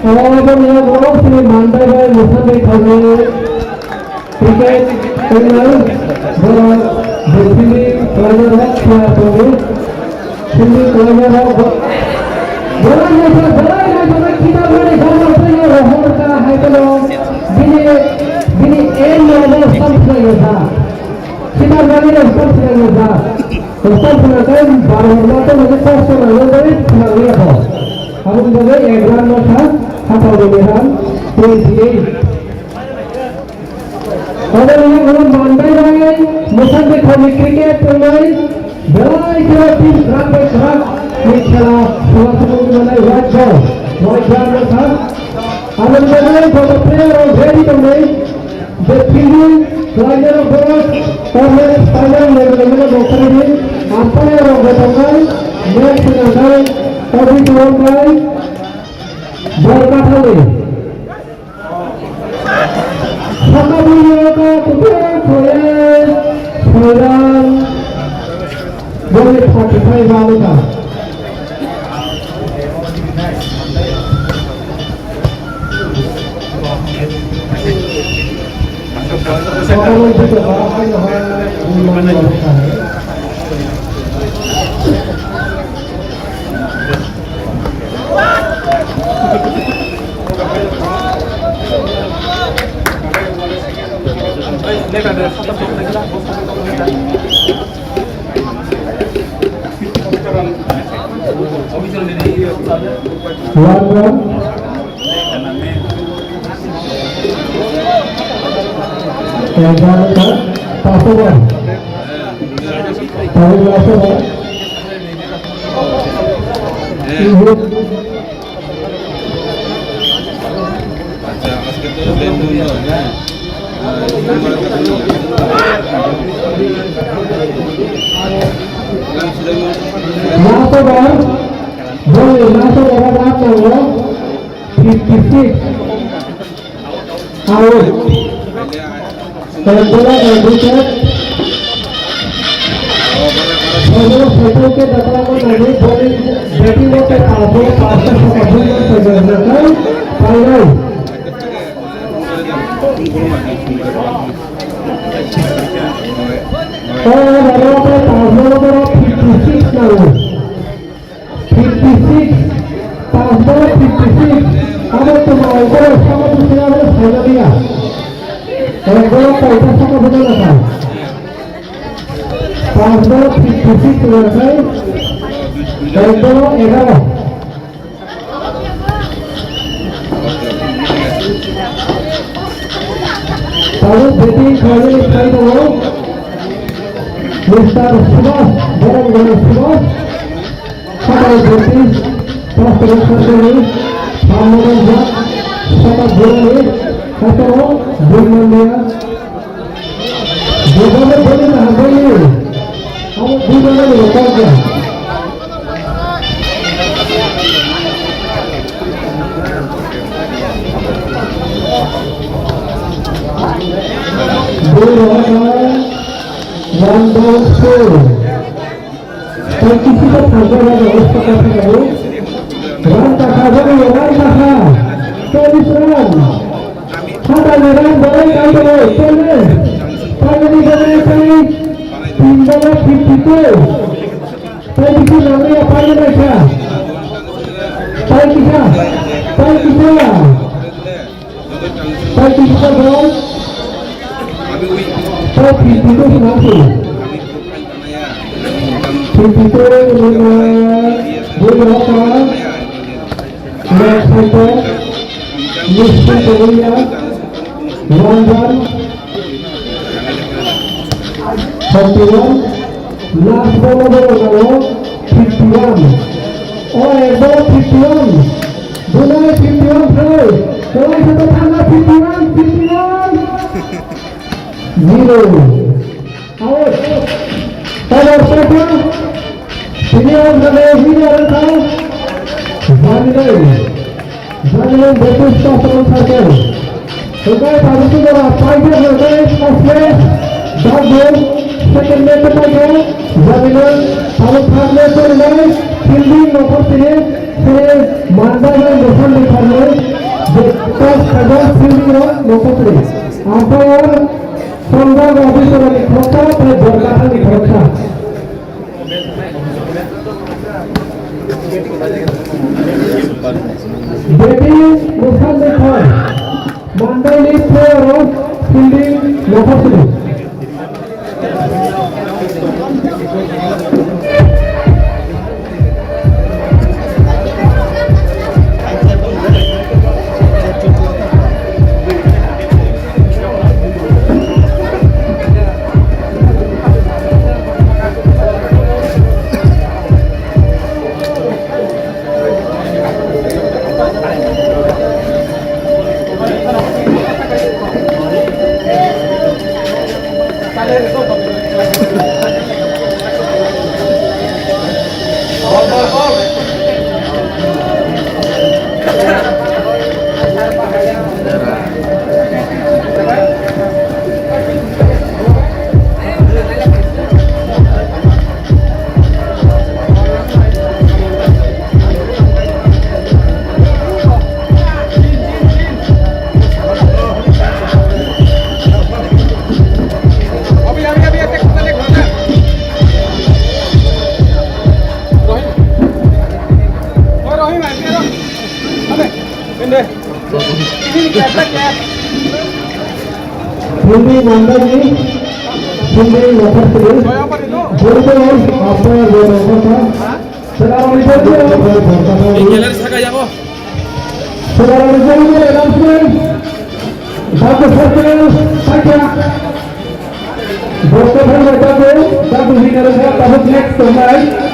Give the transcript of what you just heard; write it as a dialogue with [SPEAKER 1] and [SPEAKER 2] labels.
[SPEAKER 1] Orang yang orang sini mandai dan musim berkali tiket kenal bersini pelajar siapa pun sini pelajar orang yang kita boleh gambar punya rohon ka hai kalau bini ada sampai ada kita bagi ada sampai ada sampai kan baru kita mungkin sampai ada tapi apa aku juga exam masa apa pilihan pilih orang yang belum mandai lagi musim berkali kriket pemain belai kira tim ramai kerak खेला सुबह बनाई white ball था आनंद में for the player of very domain the fielding player of ball और मेरे final level में मौका दिए umpire of the domain next नगाई कभी बॉल गई बॉल का थाले सकाबियों का तुम्हें खोया बोले 45 वाले का Kalau juga bahaya mana Passover. Photo के दबाव में नहीं बोली बैटिंग में आगे पास से कभी नहीं करना फाइनल और हमारे पासवर्ड पर 56 ना हो 56 पासवर्ड 56 अगर तुम्हारे को समझ नहीं आ रहा फाइनल दिया और वो पैसा से बदल रहा है पासवर्ड 56 रखा है तो 11 Kalau betting kali ini saya tahu, Mister Subas, barang Subas, kalau betting pas terus ini, Ramadan jam, sahabat bulan ini, atau bulan dia, bukan bulan apa ini, kamu bulan ini apa aja? One ball four. तो किसी को फंसा है उसको कैसे करो? Run का खाजा भी रन का खा। 40 रन। खाता में रन बड़े काम करो। चले। फाइनली बने कहीं 3 बॉल 52। तो किसी नंबर फाइनल में क्या? फाइनल किया? फाइनल किसका बॉल? तो 52 सुनाते। 52 दो होता नेक्स्ट होता निश्चित होइया 1 41 लास्ट बॉल लगाओ 51 और एक बॉल 51 दोनों 51 थे तो ऐसे तो थाना 51 0 आउट और सेटा सीनियर नवेशी ने रखा जाने बेसिस का समझा कर तो क्या पार्टी का फाइटर होते हैं ऑफलेस डॉट गोल सेकंड में तो पाएगा जाने हम खाने से ले फील्डिंग नंबर 3 से मानदा में निशान दिखा रहे Atas Kajar Silvio Lokotri. Umpire Songgang Officer di Kota dan Berkatan di Kota. Batting Muhammad Khan. Mandali player of fielding Lokotri. Hindi Mandali, hindi Lokotri. Bolte apa yang berlaku? Sekarang
[SPEAKER 2] Jalan saja kok.
[SPEAKER 1] Sekarang announcement. Bagus sekali saja. Bolte berjalan, bagus ini adalah tahun next tonight.